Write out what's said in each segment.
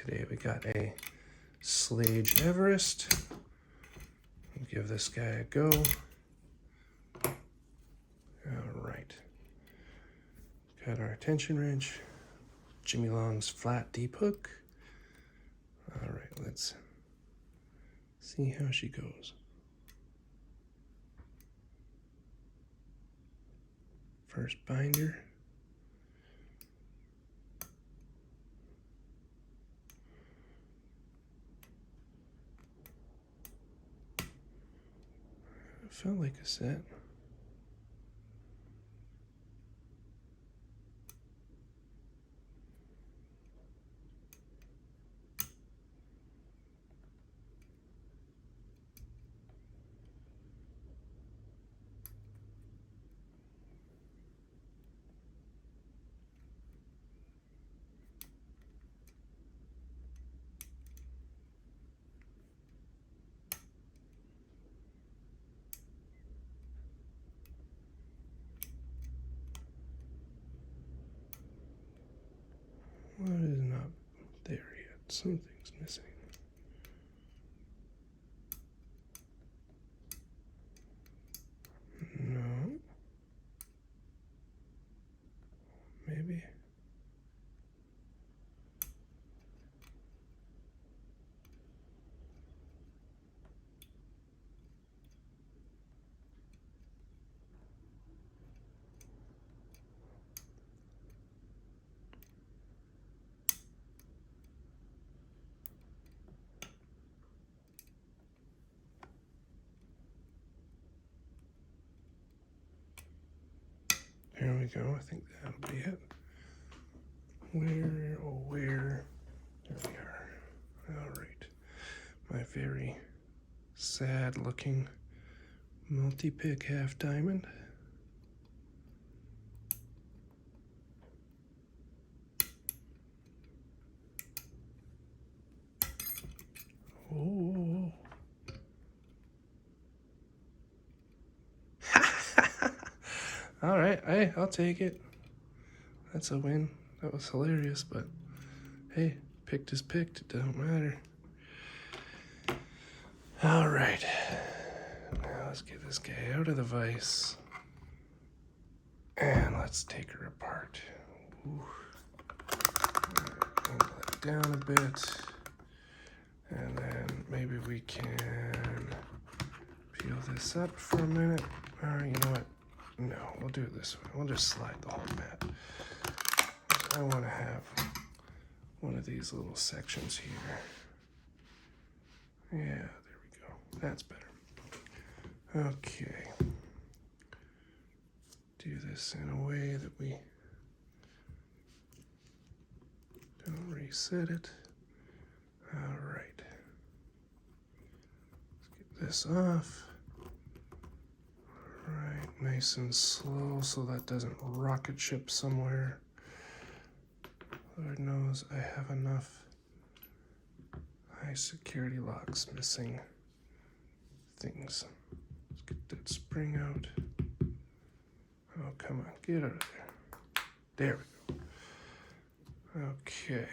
today we got a Schlage Everest. We'll give this guy a go. All right. Got our tension wrench, Jimmy Long's flat deep hook. All right, let's see how she goes. First binder. It felt like a set. What is not there yet? Something's missing. No. Maybe. There we go. I think that'll be it. Where, oh where? There we are. All right. My very sad looking multi-pick half diamond. Oh. All right, hey, I'll take it. That's a win. That was hilarious, but hey, picked is picked. It doesn't matter. All right, now let's get this guy out of the vise and let's take her apart. Ooh. Right, let it down a bit, and then maybe we can peel this up for a minute. Or you know what? No, we'll do it this way. We'll just slide the whole mat. I want to have one of these little sections here. Yeah, there we go. That's better. Okay. Do this in a way that we don't reset it. All right. Let's get this off. Right, nice and slow so that doesn't rocket ship somewhere. Lord knows I have enough high security locks missing things. Let's get that spring out. Oh, come on, get out of there. There we go. Okay,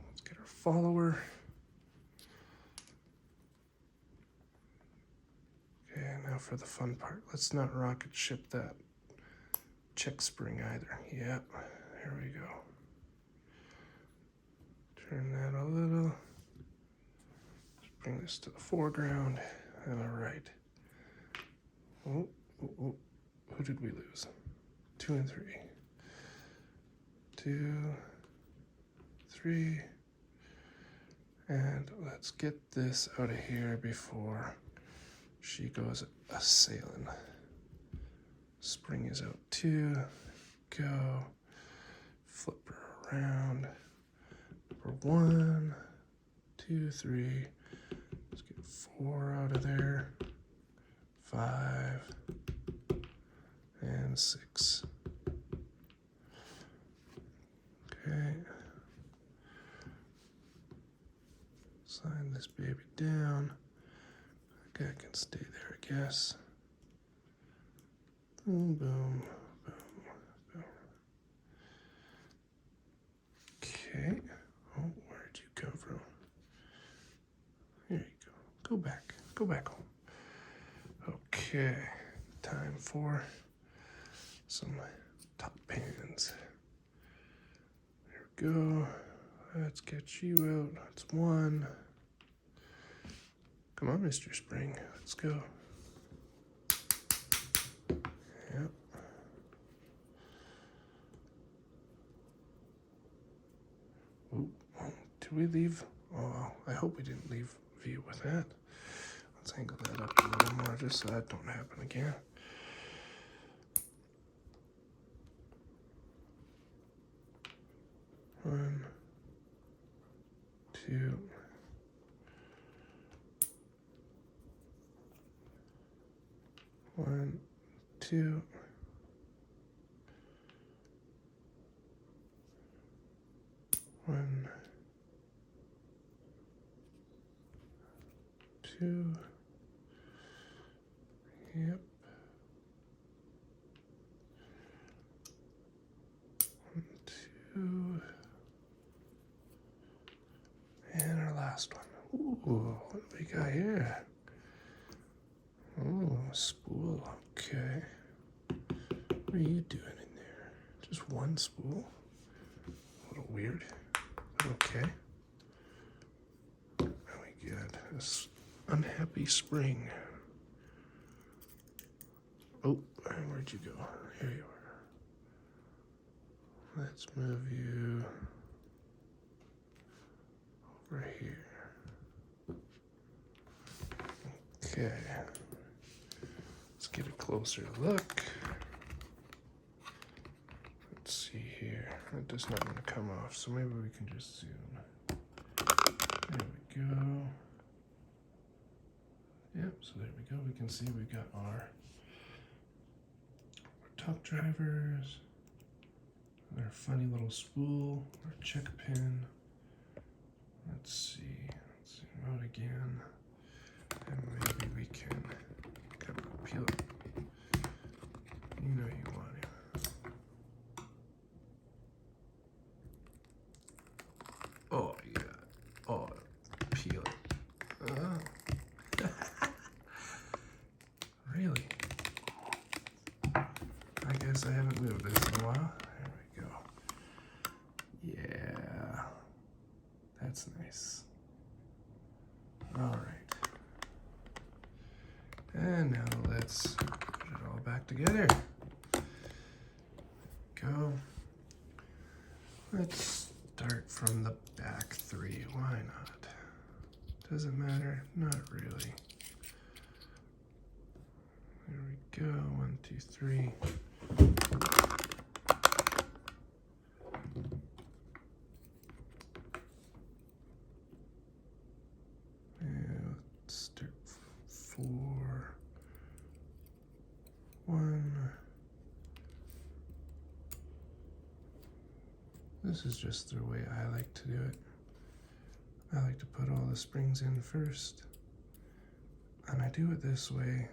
let's get our follower. Okay, now for the fun part. Let's not rocket ship that check spring either. Yep, here we go. Turn that a little. Let's bring this to the foreground. All right. Oh, oh, oh. Who did we lose? 2 and 3. 2, 3. And let's get this out of here before she goes a-sailing. Spring is out 2. Go. Flip her around. Number 1, 2, 3. Let's get 4 out of there. 5 and 6. Okay. Slide this baby down. That guy can stay there, I guess. Boom, boom, boom, boom. Okay. Oh, where'd you come from? Go back home. Okay, time for some top pins. There we go. Let's get you out. That's one. Come on, Mr. Spring. Let's go. Yep. Ooh, did we leave? Oh, I hope we didn't leave view with that. Let's angle that up a little more just so that don't happen again. One, two. One, two. One, two. Yep. One, two. And our last one. Ooh, what do we got here? Oh, spool. Okay. What are you doing in there? Just one spool? A little weird, but okay. And we got this unhappy spring. Oh, where'd you go? Here you are. Let's move you over here. Okay. Let's get a closer look. Let's see here. That does not want to come off, so maybe we can just zoom. There we go. Yep, so there we go. We can see we got our top drivers, our funny little spool, our check pin. Let's see. Let's zoom out again. And maybe we can peel it. You know you want it. Oh, yeah. Oh, peel it. Oh. Really? I guess I haven't moved this in a while. There we go. Yeah. That's nice. All right. And now let's put it all back together. Go. Let's start from the back three. Why not? Does it matter? Not really. There we go. 1, 2, 3. And let's start from 4. 1. This is just the way I like to do it. I like to put all the springs in first. And I do it this way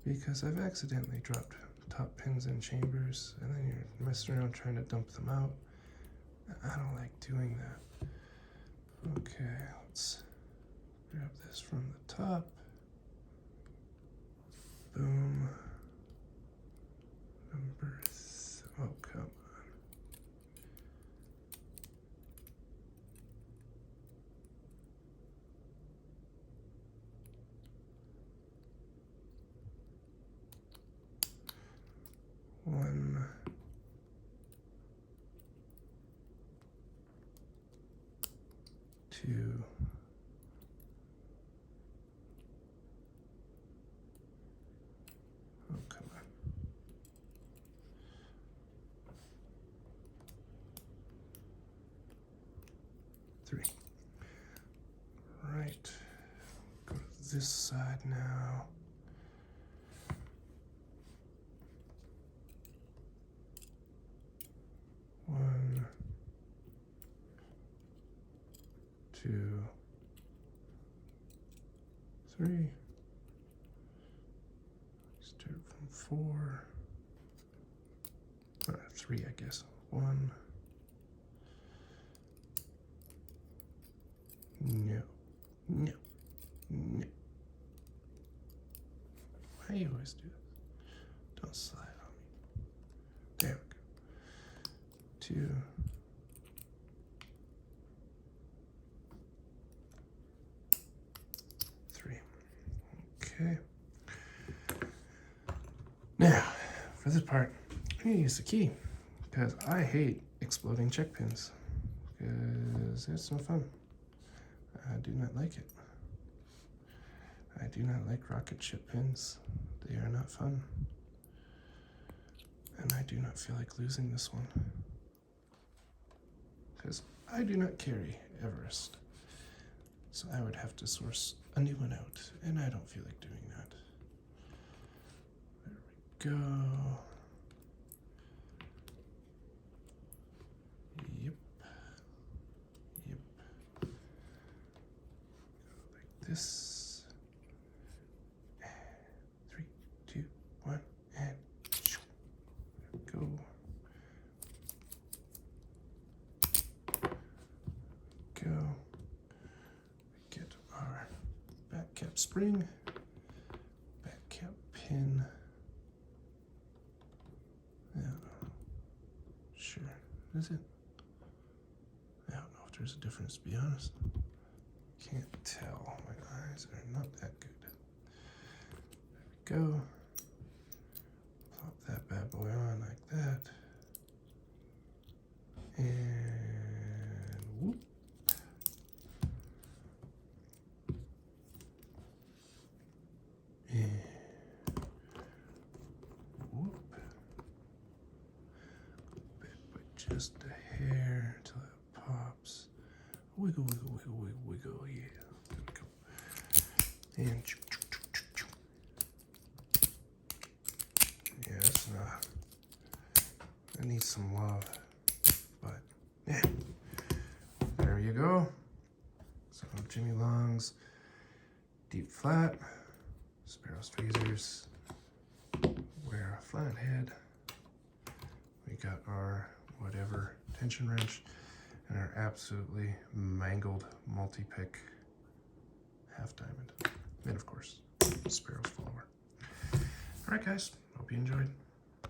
because I've accidentally dropped top pins in chambers and then you're messing around trying to dump them out. I don't like doing that. Okay, let's grab this from the top. Boom. Oh, come on. One. 2. Oh, come on. 3. Right. Go to this side now. One, 2, 3. Start from 4. 3, I guess. 1. No. No. always do this. Don't slide on me. There we go. 2. Okay. Now, for this part, I'm going to use the key because I hate exploding check pins because it's no fun. I do not like it. I do not like rocket ship pins. They are not fun. And I do not feel like losing this one because I do not carry Everest. So I would have to source a new one out, and I don't feel like doing that. There we go. Yep. Yep. Go like this. 3, 2, 1, and there we go. Go. Get our back cap spring, back cap pin. Yeah, sure. Is it? I don't know if there's a difference, to be honest. Can't tell. My eyes are not that good. There we go. Plop that bad boy on like that. And whoop. And whoop. Just a hair until it pops. Wiggle, wiggle, wiggle, wiggle, wiggle. Yeah, there we go. And yeah, it's not. It needs some love, but yeah. There you go. So Jimmy Long's deep flat, Sparrow's tweezers, wear a flat head. We got our whatever tension wrench and our absolutely mangled multi-pick half diamond. And of course, Sparrow's follower. All right, guys, hope you enjoyed.